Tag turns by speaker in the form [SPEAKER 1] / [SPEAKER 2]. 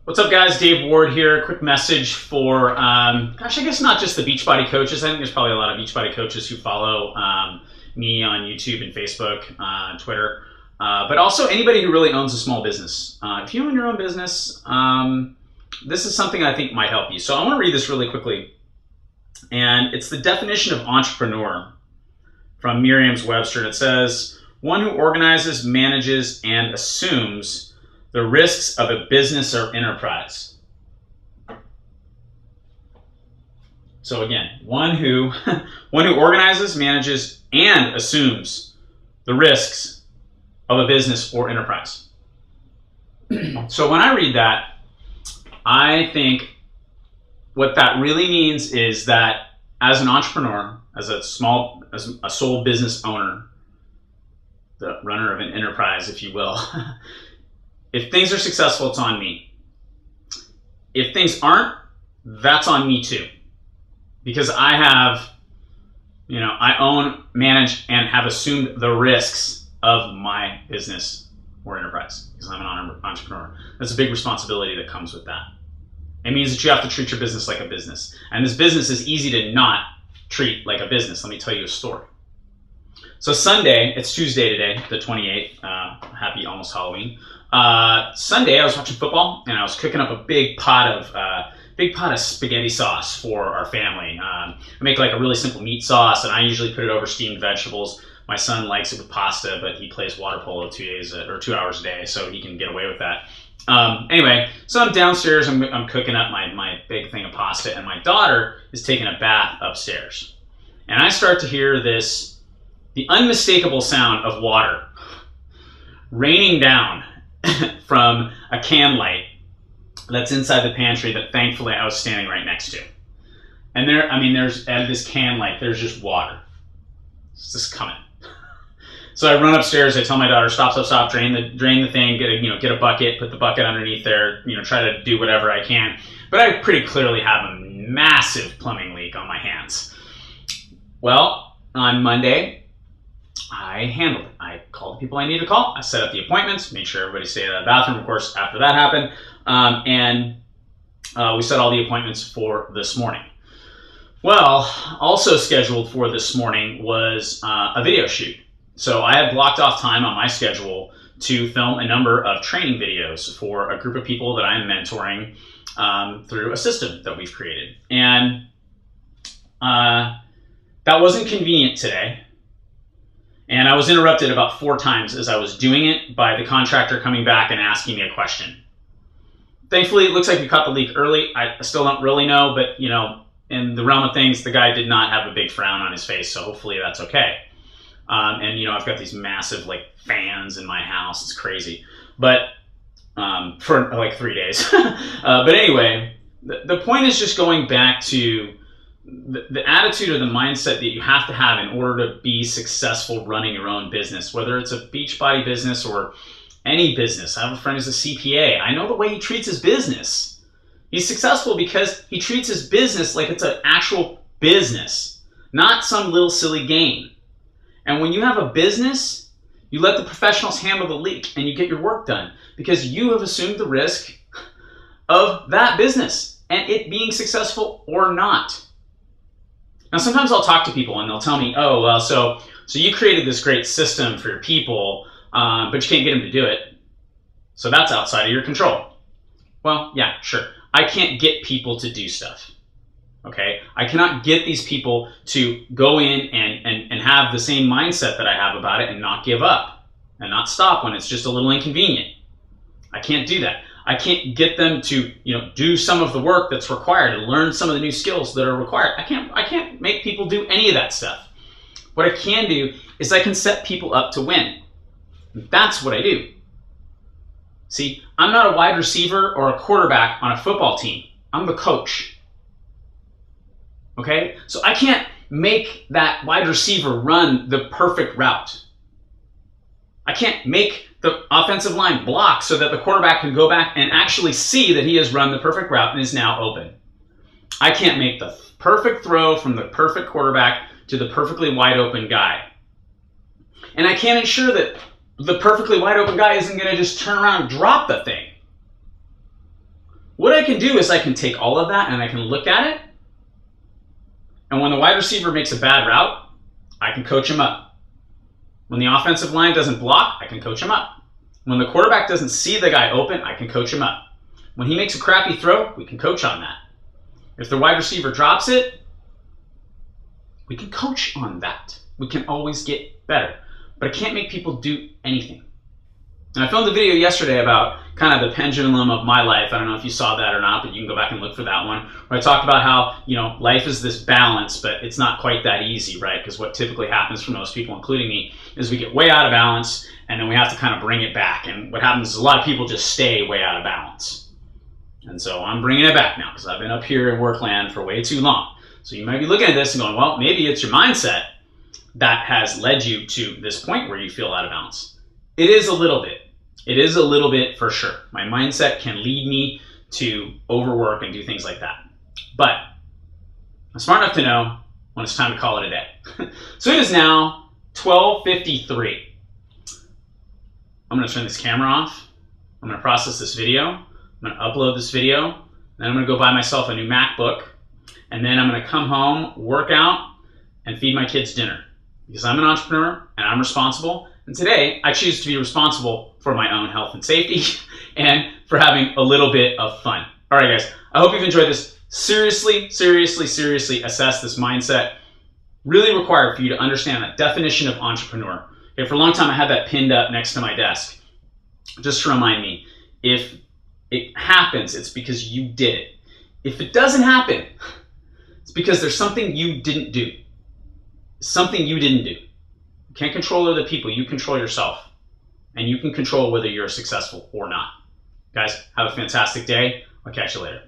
[SPEAKER 1] What's up, guys? Dave Ward here. Quick message for, I guess not just the Beachbody coaches. I think there's probably a lot of Beachbody coaches who follow me on YouTube and Facebook, Twitter, but also anybody who really owns a small business. If you own your own business, this is something I think might help you. So I want to read this really quickly, and it's the definition of entrepreneur from Merriam-Webster, and it says, one who organizes, manages, and assumes the risks of a business or enterprise. So again, one who organizes, manages, and assumes the risks of a business or enterprise. So when I read that, I think what that really means is that as an entrepreneur, as a sole business owner, the runner of an enterprise, if you will, if things are successful, it's on me. If things aren't, that's on me too. Because I own, manage, and have assumed the risks of my business or enterprise because I'm an entrepreneur. That's a big responsibility that comes with that. It means that you have to treat your business like a business. And this business is easy to not treat like a business. Let me tell you a story. So Sunday, it's Tuesday today, the 28th. Happy almost Halloween. Sunday, I was watching football and I was cooking up a big pot of spaghetti sauce for our family. I make like a really simple meat sauce, and I usually put it over steamed vegetables. My son likes it with pasta, but he plays water polo 2 hours a day, so he can get away with that. Anyway, so I'm downstairs. I'm cooking up my big thing of pasta, and my daughter is taking a bath upstairs, and I start to hear the unmistakable sound of water raining down from a can light that's inside the pantry that thankfully I was standing right next to. And there's out of this can light, there's just water. It's just coming. So I run upstairs, I tell my daughter, stop, drain the thing, get a bucket, put the bucket underneath there, try to do whatever I can. But I pretty clearly have a massive plumbing leak on my hands. Well, on Monday, I handled it. I called the people I needed to call. I set up the appointments, made sure everybody stayed out of the bathroom, of course, after that happened. And we set all the appointments for this morning. Well, also scheduled for this morning was a video shoot. So I had blocked off time on my schedule to film a number of training videos for a group of people that I'm mentoring through a system that we've created. And that wasn't convenient today. And I was interrupted about 4 times as I was doing it by the contractor coming back and asking me a question. Thankfully, it looks like we caught the leak early. I still don't really know, but in the realm of things, the guy did not have a big frown on his face, so hopefully that's okay. And I've got these massive fans in my house. It's crazy, but for 3 days. But anyway, the point is just going back to the attitude or the mindset that you have to have in order to be successful running your own business, whether it's a Beachbody business or any business. I have a friend who's a CPA. I know the way he treats his business. He's successful because he treats his business like it's an actual business, not some little silly game. And when you have a business, you let the professionals handle the leak and you get your work done because you have assumed the risk of that business and it being successful or not. Now, sometimes I'll talk to people and they'll tell me, oh, well, so you created this great system for your people, but you can't get them to do it. So that's outside of your control. Well, yeah, sure. I can't get people to do stuff. Okay? I cannot get these people to go in and have the same mindset that I have about it and not give up and not stop when it's just a little inconvenient. I can't do that. I can't get them to, do some of the work that's required and learn some of the new skills that are required. I can't make people do any of that stuff. What I can do is I can set people up to win. That's what I do. See, I'm not a wide receiver or a quarterback on a football team. I'm the coach. Okay? So I can't make that wide receiver run the perfect route. I can't make the offensive line block so that the quarterback can go back and actually see that he has run the perfect route and is now open. I can't make the perfect throw from the perfect quarterback to the perfectly wide open guy. And I can't ensure that the perfectly wide open guy isn't going to just turn around and drop the thing. What I can do is I can take all of that and I can look at it. And when the wide receiver makes a bad route, I can coach him up. When the offensive line doesn't block, I can coach him up. When the quarterback doesn't see the guy open, I can coach him up. When he makes a crappy throw, we can coach on that. If the wide receiver drops it, we can coach on that. We can always get better. But I can't make people do anything. And I filmed a video yesterday about kind of the pendulum of my life. I don't know if you saw that or not, but you can go back and look for that one, where I talked about how, life is this balance, but it's not quite that easy, right? Because what typically happens for most people, including me, is we get way out of balance and then we have to kind of bring it back. And what happens is a lot of people just stay way out of balance. And so I'm bringing it back now because I've been up here in workland for way too long. So you might be looking at this and going, well, maybe it's your mindset that has led you to this point where you feel out of balance. It is a little bit. It is a little bit for sure. My mindset can lead me to overwork and do things like that. But I'm smart enough to know when it's time to call it a day. So it is now 12:53. I'm going to turn this camera off. I'm going to process this video. I'm going to upload this video. Then I'm going to go buy myself a new MacBook. And then I'm going to come home, work out, and feed my kids dinner. Because I'm an entrepreneur and I'm responsible. And today, I choose to be responsible for my own health and safety and for having a little bit of fun. All right, guys, I hope you've enjoyed this. Seriously assess this mindset. Really required for you to understand the definition of entrepreneur. Okay, for a long time, I had that pinned up next to my desk. Just to remind me, if it happens, it's because you did it. If it doesn't happen, it's because there's something you didn't do. Something you didn't do. You can't control other people. You control yourself. And you can control whether you're successful or not. Guys, have a fantastic day. I'll catch you later.